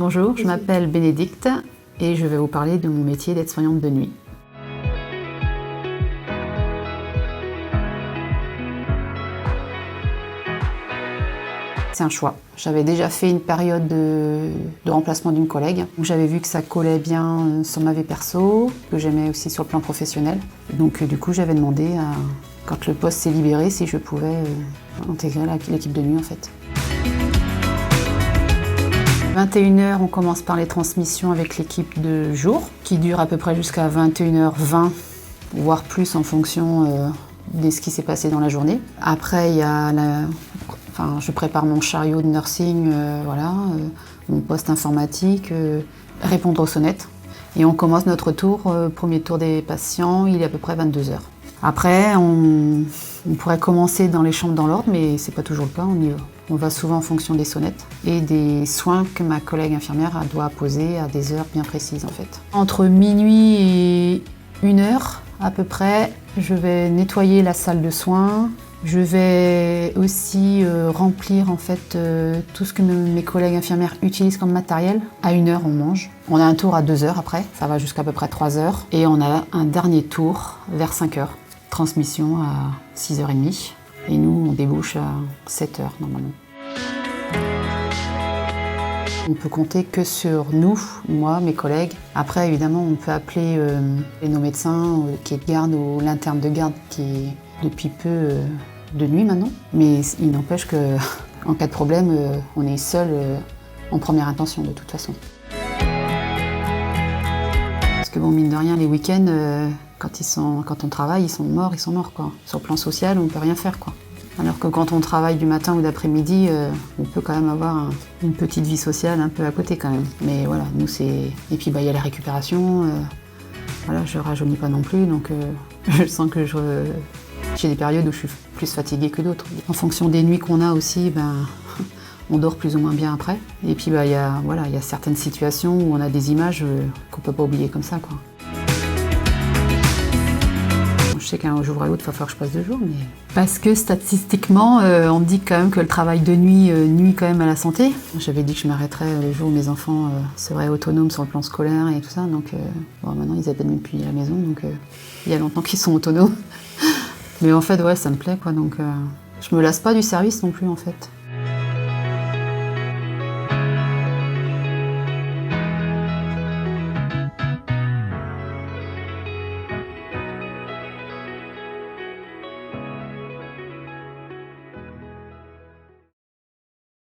Bonjour, je m'appelle Bénédicte et je vais vous parler de mon métier d'aide-soignante de nuit. C'est un choix. J'avais déjà fait une période de remplacement d'une collègue. J'avais vu que ça collait bien sur ma vie perso, que j'aimais aussi sur le plan professionnel. Donc du coup, j'avais demandé, quand le poste s'est libéré, si je pouvais intégrer l'équipe de nuit en fait. 21h, on commence par les transmissions avec l'équipe de jour, qui dure à peu près jusqu'à 21h20, voire plus en fonction de ce qui s'est passé dans la journée. Après, il y a je prépare mon chariot de nursing, mon poste informatique, répondre aux sonnettes. Et on commence notre tour, premier tour des patients, il est à peu près 22h. Après, on pourrait commencer dans les chambres dans l'ordre, mais c'est pas toujours le cas, on va souvent en fonction des sonnettes et des soins que ma collègue infirmière doit poser à des heures bien précises en fait. Entre minuit et 1h à peu près, je vais nettoyer la salle de soins. Je vais aussi remplir en fait tout ce que mes collègues infirmières utilisent comme matériel. À 1h, on mange. On a un tour à 2h après, ça va jusqu'à peu près 3h. Et on a un dernier tour vers 5h. Transmission à 6h30. Et nous, on débouche à 7h normalement. On peut compter que sur nous, moi, mes collègues. Après, évidemment, on peut appeler nos médecins qui est de garde ou l'interne de garde qui est depuis peu de nuit maintenant. Mais il n'empêche qu'en cas de problème, on est seul en première intention de toute façon. Parce que bon, mine de rien, les week-ends, quand on travaille, ils sont morts quoi. Sur le plan social, on ne peut rien faire quoi. Alors que quand on travaille du matin ou d'après-midi, on peut quand même avoir une petite vie sociale un peu à côté quand même. Mais voilà, nous c'est... Et puis il y a la récupération, je rajeunis pas non plus, donc je sens que j'ai des périodes où je suis plus fatiguée que d'autres. En fonction des nuits qu'on a aussi, on dort plus ou moins bien après. Et puis il y a certaines situations où on a des images qu'on peut pas oublier comme ça quoi. Je sais qu'un jour à l'autre, il va falloir que je passe 2 jours, mais... Parce que statistiquement, on dit quand même que le travail de nuit nuit quand même à la santé. J'avais dit que je m'arrêterais le jour où mes enfants seraient autonomes sur le plan scolaire et tout ça, donc maintenant ils habitent même plus à la maison, donc il y a longtemps qu'ils sont autonomes. Mais en fait, ouais, ça me plaît, quoi, donc je me lasse pas du service non plus, en fait.